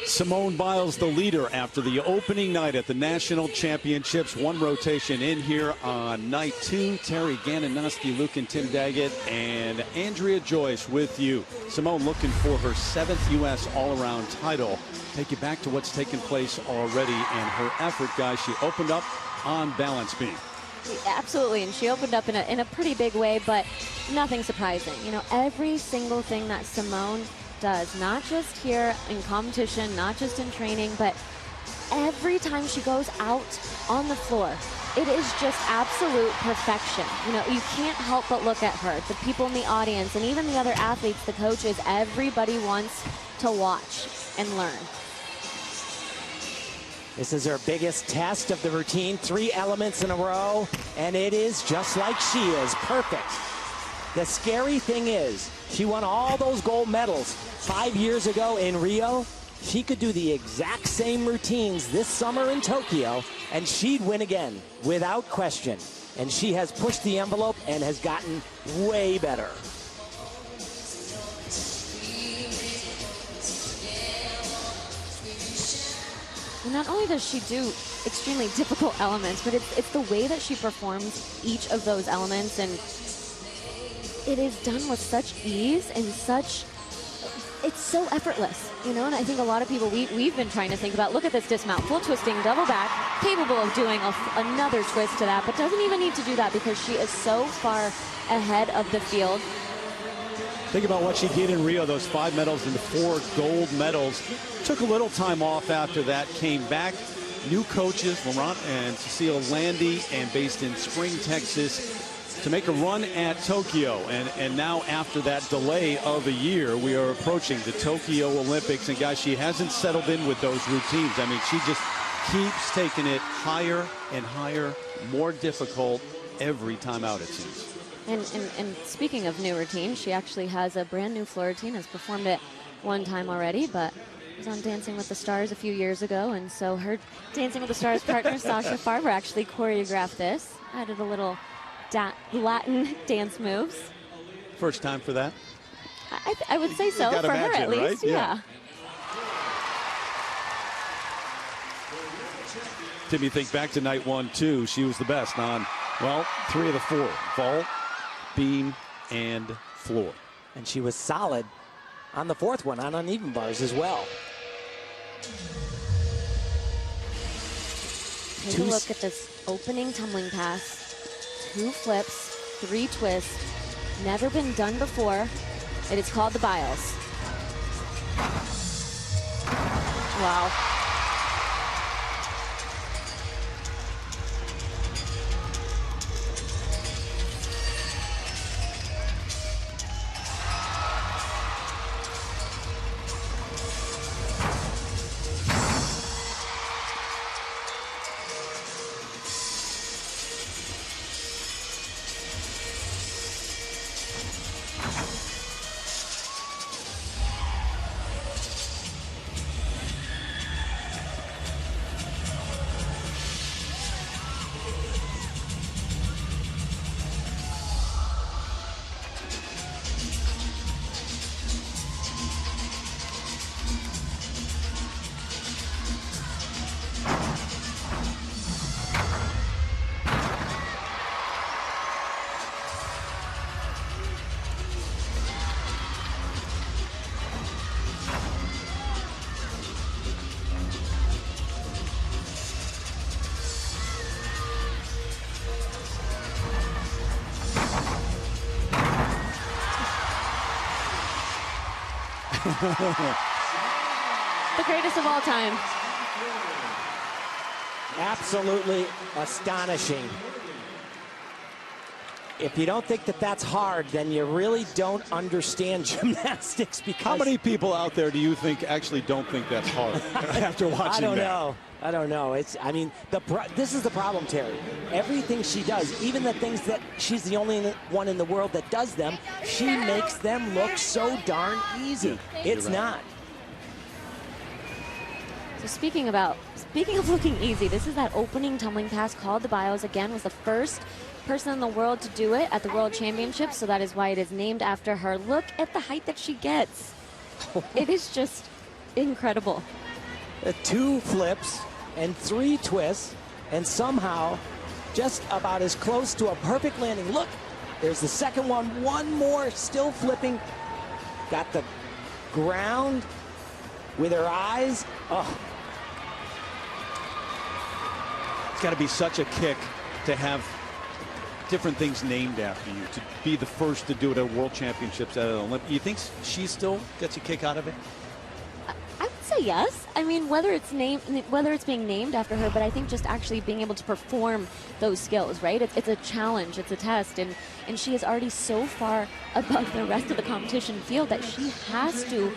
Simone Biles, the leader after the opening night at the National Championships. One rotation in here on night 2. Terry Ganinoski, Luke and Tim Daggett, and Andrea Joyce with you. Simone looking for her 7th U.S. all-around title. Take you back to what's taken place already and her effort, guys. She opened up on balance beam. Absolutely, and she opened up in a pretty big way, but nothing surprising. You know, every single thing that Simone does, not just here in competition, not just in training, but every time she goes out on the floor, it is just absolute perfection. You know, you can't help but look at her. The people in the audience and even the other athletes, the coaches, everybody wants to watch and learn. This is her biggest test of the routine, 3 elements in a row, and it is just like she is, perfect. The scary thing is, she won all those gold medals 5 years ago in Rio. She could do the exact same routines this summer in Tokyo, and she'd win again, without question. And she has pushed the envelope and has gotten way better. And not only does she do extremely difficult elements, but it's the way that she performs each of those elements, and it is done with such ease and such, it's so effortless, you know. And I think a lot of people, we've been trying to think about, look at this dismount, full twisting, double back, capable of doing another twist to that, but doesn't even need to do that because she is so far ahead of the field. Think about what she did in Rio, those 5 medals and 4 gold medals. Took a little time off after that, came back. New coaches, Laurent and Cecile Landy, and based in Spring, Texas, to make a run at Tokyo. And now after that delay of a year, we are approaching the Tokyo Olympics. And guys, she hasn't settled in with those routines. I mean, she just keeps taking it higher and higher, more difficult every time out, it seems. And speaking of new routine, she actually has a brand new floor routine, has performed it one time already, but was on Dancing with the Stars a few years ago, and so her Dancing with the Stars partner, Sasha Farber, actually choreographed this, added a little Latin dance moves. First time for that? I would say so, for her at least, right? Yeah. Tim, you think back to night 1, 2, she was the best on, well, 3 of the 4, vault, beam, and floor. And she was solid on the 4th one, on uneven bars as well. Take a look at this opening tumbling pass. 2 flips, 3 twists, never been done before. It is called the Biles. Wow. The greatest of all time. Absolutely astonishing. If you don't think that that's hard, then you really don't understand gymnastics. Because how many people out there do you think actually don't think that's hard after watching that? I don't know. I mean, this is the problem, Terry. Everything she does, even the things that she's the only one in the world that does them, she makes them look so darn easy. It's not. So speaking of looking easy, this is that opening tumbling pass called the Biles. Again, was the first person in the world to do it at the World Championships, so that is why it is named after her. Look at the height that she gets. It is just incredible. 2 flips and 3 twists, and somehow just about as close to a perfect landing. Look, there's the second one. One more, still flipping. Got the ground with her eyes. Oh. It's got to be such a kick to have different things named after you, to be the first to do it at World Championships at an Olympic. You think she still gets a kick out of it? I would say yes. I mean, whether it's being named after her, but I think just actually being able to perform those skills, right? It's a challenge, it's a test, and she is already so far above the rest of the competition field that she has to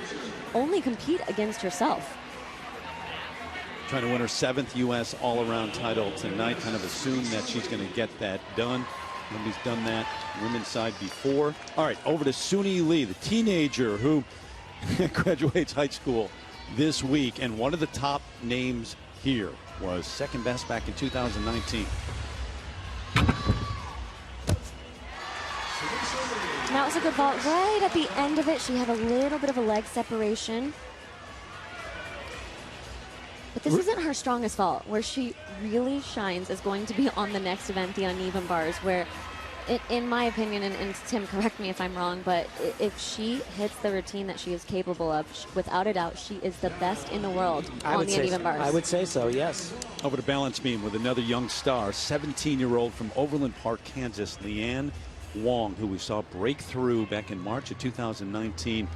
only compete against herself. Trying to win her 7th U.S. all-around title tonight. Kind of assume that she's going to get that done. Nobody's done that women's side before. All right, over to Suni Lee, the teenager who graduates high school this week. And one of the top names here was second best back in 2019. That was a good ball. Right at the end of it, she had a little bit of a leg separation. But this isn't her strongest fault. Where she really shines is going to be on the next event, the uneven bars, where, in my opinion, and Tim, correct me if I'm wrong, but if she hits the routine that she is capable of, without a doubt, she is the best in the world on the uneven bars. I would say so, yes. Over to balance beam with another young star, 17-year-old from Overland Park, Kansas, Leanne Wong, who we saw break through back in March of 2019.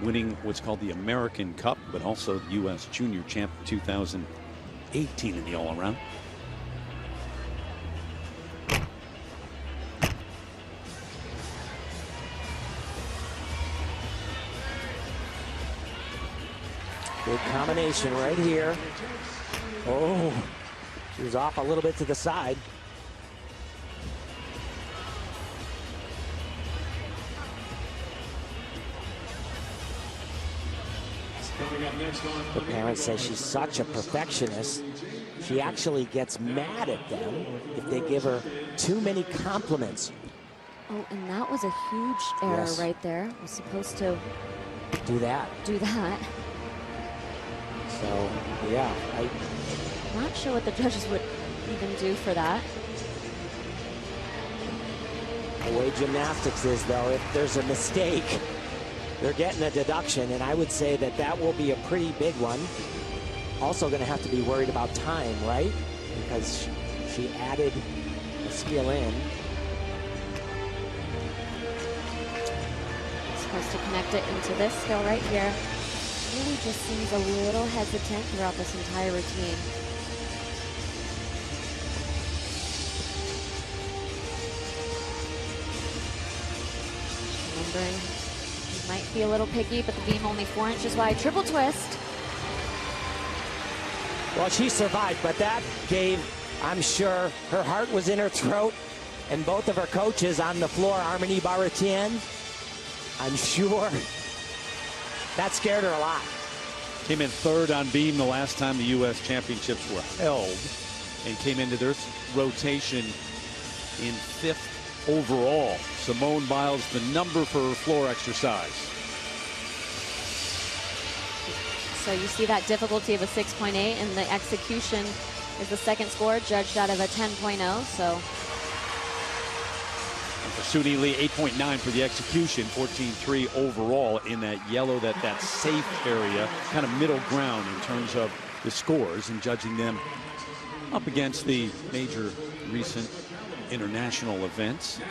Winning what's called the American Cup, but also the U.S. Junior Champ 2018 in the all-around. Good combination right here. Oh, she was off a little bit to the side. The parents say she's such a perfectionist. She actually gets mad at them if they give her too many compliments. Oh, and that was a huge error right there. Was supposed to do that. So, yeah. I'm not sure what the judges would even do for that. The way gymnastics is, though, if there's a mistake, they're getting a deduction, and I would say that that will be a pretty big one. Also going to have to be worried about time, right? Because she added a skill in. Supposed to connect it into this skill right here. Really just seems a little hesitant throughout this entire routine. Remembering, he might be a little picky, but the beam only 4 inches wide. Triple twist. Well, she survived, but that gave, I'm sure, her heart was in her throat, and both of her coaches on the floor, Harmony Baratian, I'm sure that scared her a lot. Came in third on beam the last time the U.S. Championships were held, and came into this rotation in 5th overall. Simone Biles, the number for floor exercise. So you see that difficulty of a 6.8, and the execution is the second score, judged out of a 10.0. So for Suni Lee, 8.9 for the execution, 14.3 overall in that yellow, that safe area, kind of middle ground in terms of the scores, and judging them up against the major recent international events.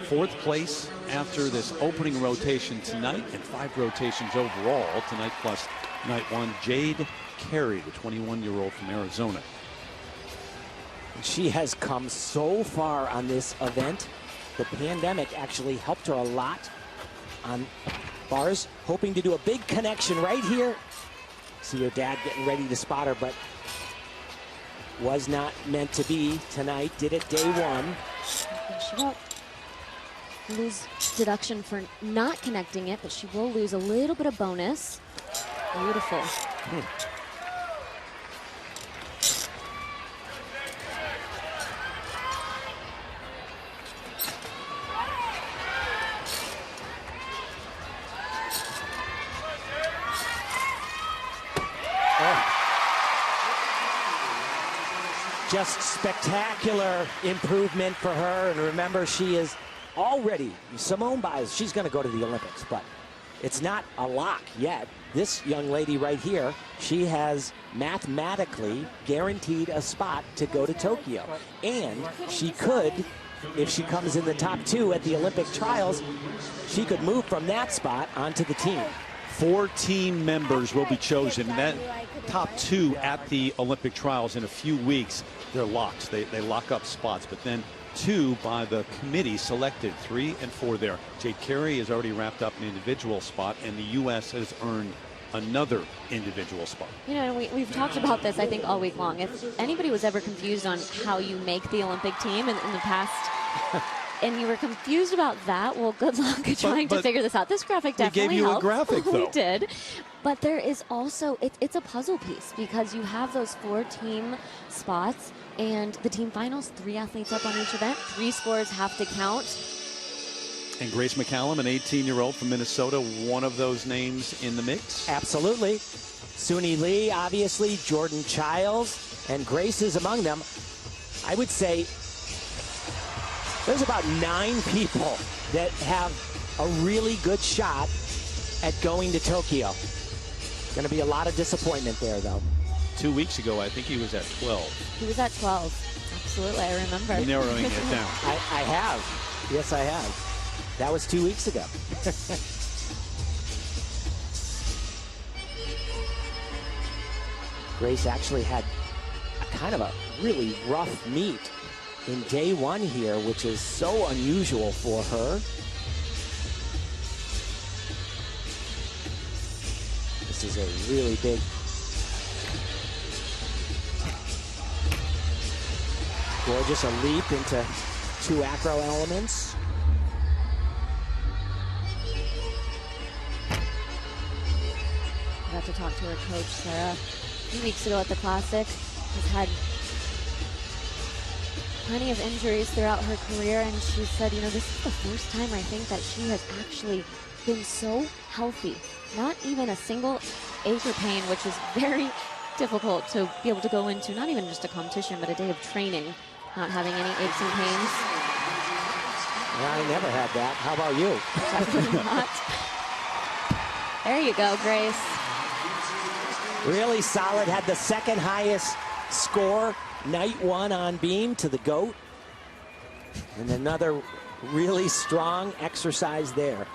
4th place after this opening rotation tonight, and 5 rotations overall tonight plus night 1. Jade Carey, the 21-year-old from Arizona. She has come so far on this event. The pandemic actually helped her a lot on bars, hoping to do a big connection right here. See her dad getting ready to spot her, but was not meant to be tonight. Did it day 1. she won't lose deduction for not connecting it, but she will lose a little bit of bonus. Beautiful. Just spectacular improvement for her. And remember, she is already, Simone Biles, she's going to go to the Olympics, but it's not a lock yet. This young lady right here, she has mathematically guaranteed a spot to go to Tokyo. And she could, if she comes in the top 2 at the Olympic trials, she could move from that spot onto the team. 4 team members will be chosen. That top 2 at the Olympic trials in a few weeks, they're locked. They lock up spots, but then 2 by the committee selected, 3 and 4 there. Jade Carey has already wrapped up an individual spot, and the U.S. has earned another individual spot. You know, we've talked about this, I think, all week long. If anybody was ever confused on how you make the Olympic team in the past, and you were confused about that, well, good luck trying to figure this out. This graphic definitely gave you helped. a graphic, though. We did. But there is also, it's a puzzle piece, because you have those 4 team spots, and the team finals, 3 athletes up on each event, 3 scores have to count. And Grace McCallum, an 18-year-old from Minnesota, one of those names in the mix? Absolutely. Suni Lee, obviously, Jordan Childs, and Grace is among them. I would say there's about 9 people that have a really good shot at going to Tokyo. Going to be a lot of disappointment there, though. 2 weeks ago, I think he was at 12. He was at 12. Absolutely, I remember. Narrowing it down. I have. Yes, I have. That was 2 weeks ago. Grace actually had kind of a really rough meet in day 1 here, which is so unusual for her. This is a really big gorgeous, a leap into 2 acro elements. I got to talk to her coach, Sarah, a few weeks ago at the Classic. Has had plenty of injuries throughout her career, and she said, you know, this is the first time I think that she has actually been so healthy. Not even a single ache or pain, which is very difficult to be able to go into, not even just a competition, but a day of training, not having any aches and pains. I never had that. How about you? Definitely not. There you go, Grace. Really solid. Had the 2nd highest score night 1 on beam to the GOAT. And another really strong exercise there.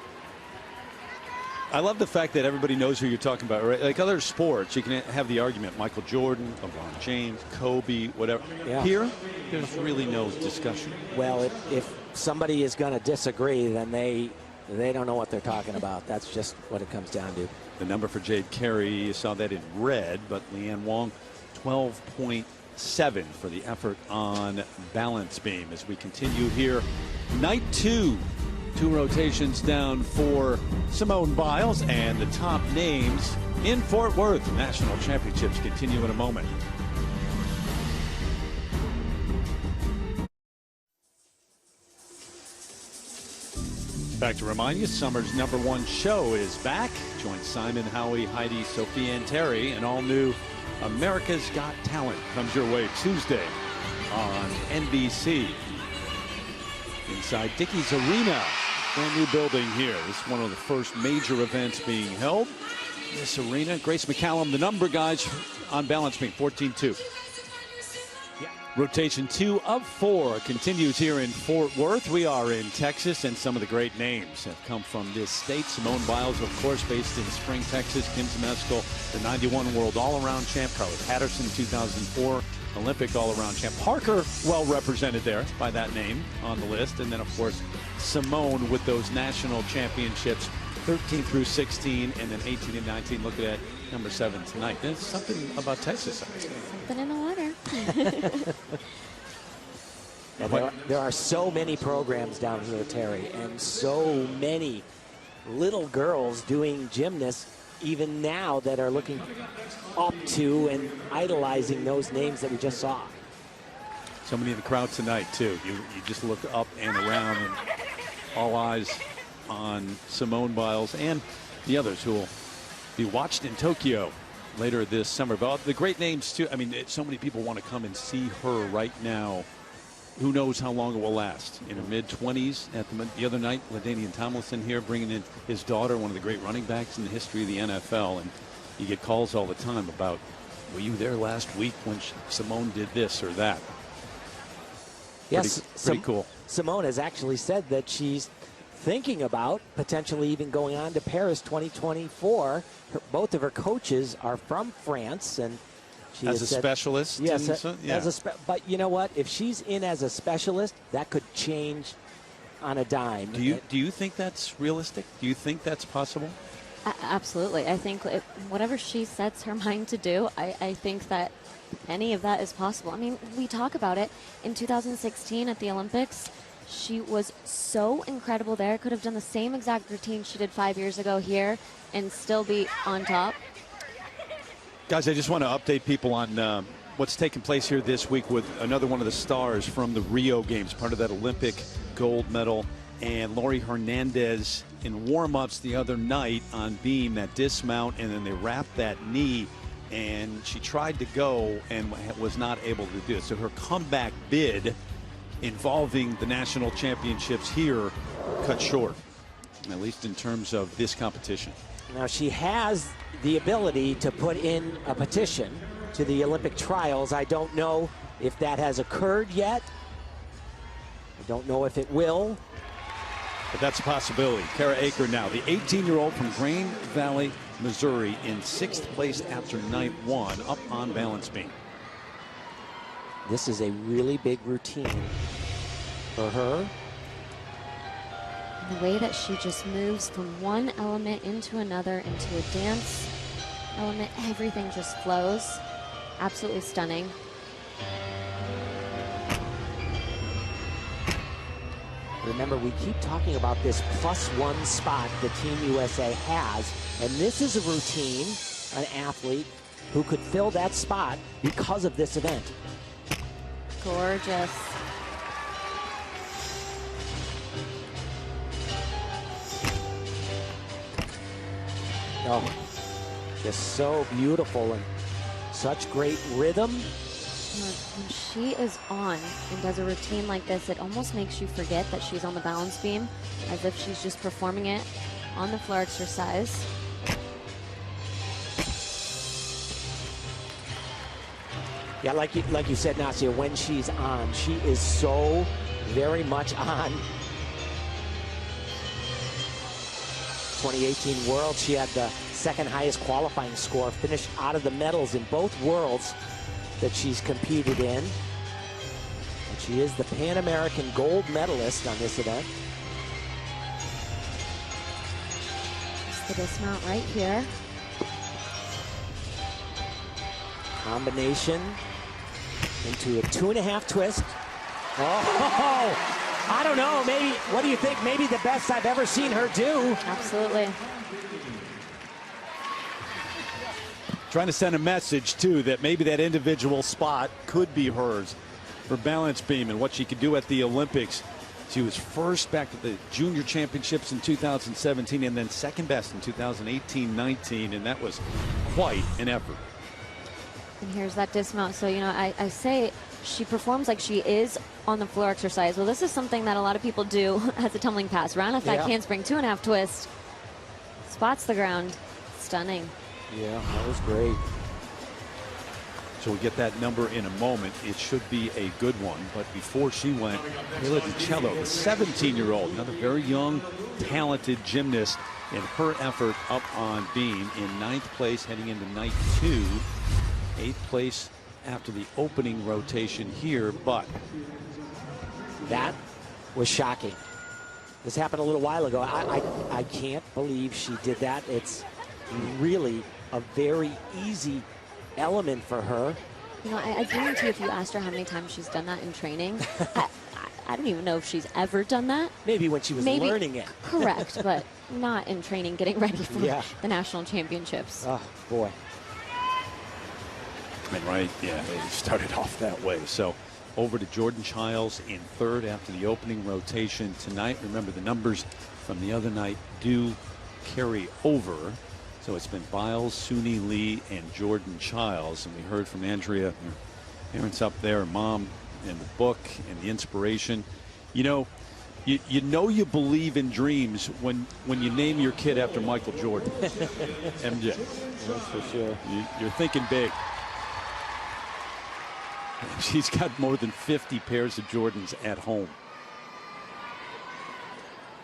I love the fact that everybody knows who you're talking about, right? Like other sports, you can have the argument, Michael Jordan, LeBron James, Kobe, whatever. Yeah. Here, there's really no discussion. Well, if somebody is going to disagree, then they don't know what they're talking about. That's just what it comes down to. The number for Jade Carey, you saw that in red, but Leanne Wong, 12.7 for the effort on balance beam. As we continue here, night 2. 2 rotations down for Simone Biles, and the top names in Fort Worth. National championships continue in a moment. Back to remind you, summer's #1 show is back. Join Simon, Howie, Heidi, Sophia, and Terry. An all-new America's Got Talent comes your way Tuesday on NBC. Inside Dickies Arena, brand new building here. This is one of the first major events being held. This arena, Grace McCallum, the number guys on balance beam, 14-2. Rotation 2 of 4 continues here in Fort Worth. We are in Texas, and some of the great names have come from this state. Simone Biles, of course, based in Spring, Texas. Kim Zmeskal, the 91 World All-Around Champ. Carly Patterson, 2004 Olympic All-Around Champ. Parker, well represented there by that name on the list. And then, of course, Simone with those national championships, 13 through 16, and then 18 and 19. Look at number 7 tonight. There's something about Texas. Something in the water. There are so many programs down here, Terry, and so many little girls doing gymnasts even now that are looking up to and idolizing those names that we just saw. So many in the crowd tonight, too. You just look up and around, and all eyes on Simone Biles and the others who will be watched in Tokyo. later this summer. But the great names, too. I mean, so many people want to come and see her right now. Who knows how long it will last? In her mid-20s. The other night, LaDainian Tomlinson here bringing in his daughter, one of the great running backs in the history of the NFL. And you get calls all the time about, were you there last week when Simone did this or that? Yes, pretty cool. Simone has actually said that she's thinking about potentially even going on to Paris 2024. Both of her coaches are from France, and she as a specialist. Yes, yeah. But you know what? If she's in as a specialist, that could change on a dime. Do you think that's realistic? Do you think that's possible? Absolutely. I think whatever she sets her mind to do, I think that any of that is possible. I mean, we talk about it. In 2016 at the Olympics, she was so incredible there. Could have done the same exact routine she did 5 years ago here and still be on top. Guys, I just want to update people on what's taking place here this week with another one of the stars from the Rio Games, part of that Olympic gold medal. And Laurie Hernandez in warm-ups the other night on beam, that dismount, and then they wrapped that knee, and she tried to go and was not able to do it. So her comeback bid involving the national championships here cut short, at least in terms of this competition. Now she has the ability to put in a petition to the Olympic trials. I don't know if that has occurred yet. I don't know if it will. But that's a possibility. Kara Aker now, the 18-year-old from Grain Valley, Missouri, in 6th place after night 1, up on balance beam. This is a really big routine for her. The way that she just moves from one element into another, into a dance element, everything just flows. Absolutely stunning. Remember, we keep talking about this +1 spot the Team USA has, and this is a routine, an athlete who could fill that spot because of this event. Gorgeous. Oh, just so beautiful and such great rhythm. When she is on and does a routine like this, it almost makes you forget that she's on the balance beam, as if she's just performing it on the floor exercise. Yeah, like you said, Nasia, when she's on, she is so very much on. 2018 World, she had the second highest qualifying score, finished out of the medals in both Worlds that she's competed in. And she is the Pan American gold medalist on this event. Just the dismount right here. Combination into a 2.5 twist. Oh, I don't know, maybe, what do you think? Maybe the best I've ever seen her do. Absolutely. Trying to send a message, too, that maybe that individual spot could be hers for balance beam and what she could do at the Olympics. She was first back at the Junior Championships in 2017 and then second best in 2018-19, and that was quite an effort. And here's that dismount. So, you know, I say she performs like she is on the floor exercise. Well, this is something that a lot of people do as a tumbling pass. Round off that handspring, 2.5 twist. Spots the ground. Stunning. Yeah, that was great. So we get that number in a moment. It should be a good one. But before she went, Mila DiCello, the 17-year-old, another very young, talented gymnast, in her effort up on beam in 9th place heading into night 2. 8th place after the opening rotation here, but that was shocking. This happened a little while ago. I can't believe she did that. It's really a very easy element for her. You know, I guarantee if you asked her how many times she's done that in training, I don't even know if she's ever done that. Maybe when she was learning it. Correct, but not in training, getting ready for the national championships. Oh, boy. And right, yeah, they started off that way. So over to Jordan Childs in 3rd after the opening rotation tonight. Remember, the numbers from the other night do carry over. So it's been Biles, Suni Lee, and Jordan Childs. And we heard from Andrea, her parents up there, Mom, and the book and the inspiration. You know you believe in dreams when you name your kid after Michael Jordan. MJ. That's for sure. You're thinking big. She's got more than 50 pairs of Jordans at home.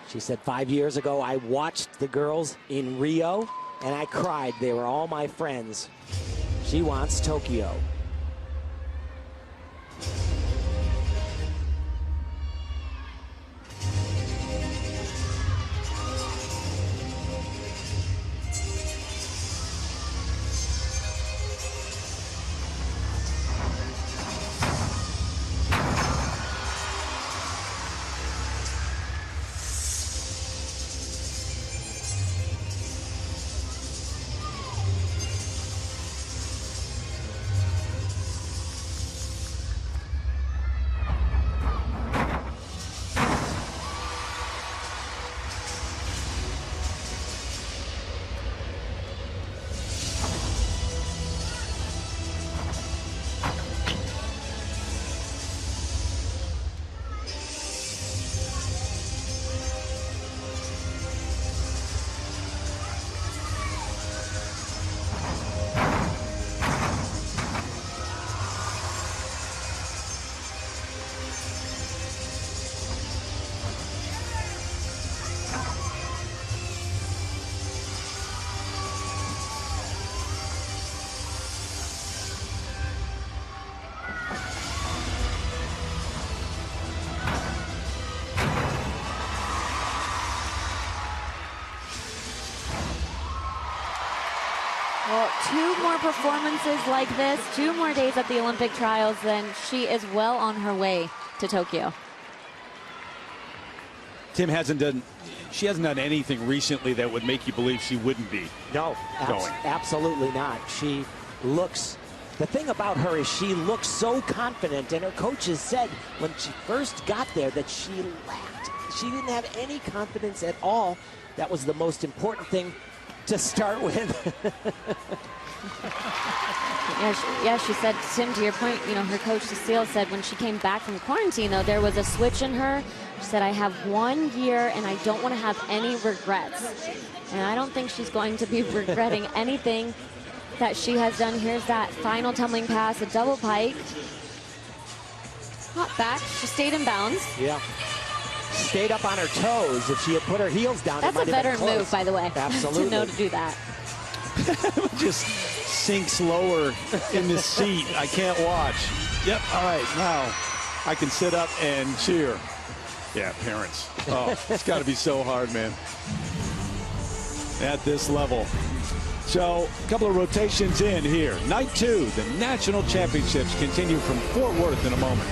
She said 5 years ago, I watched the girls in Rio and I cried. They were all my friends. She wants Tokyo. Well, 2 more performances like this, 2 more days at the Olympic trials, then she is well on her way to Tokyo. Tim she hasn't done anything recently that would make you believe she wouldn't be. No, absolutely not. She looks, the thing about her is she looks so confident, and her coaches said when she first got there that she lacked. She didn't have any confidence at all. That was the most important thing to start with. She said, Tim, to your point, her coach Cecile said when she came back from quarantine, though, there was a switch in her. She said, I have 1 year and I don't want to have any regrets. And I don't think she's going to be regretting anything that she has done. Here's that final tumbling pass, a double pike. Hop back, she stayed in bounds. Yeah. Stayed up on her toes. If she had put her heels down, that's a better move, by the way. Absolutely. To know to do that. Just sinks lower in the seat. I can't watch. Yep. All right. Now I can sit up and cheer. Yeah, parents. Oh, it's got to be so hard, man. At this level. So a couple of rotations in here. Night 2, the national championships continue from Fort Worth in a moment.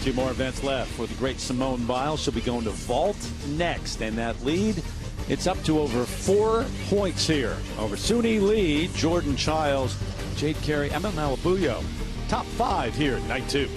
Two more events left for the great Simone Biles. She'll be going to vault next, and that lead, it's up to over 4 points here over Suni Lee, Jordan Childs, Jade Carey, Emma Malabuyo. Top 5 here at night 2.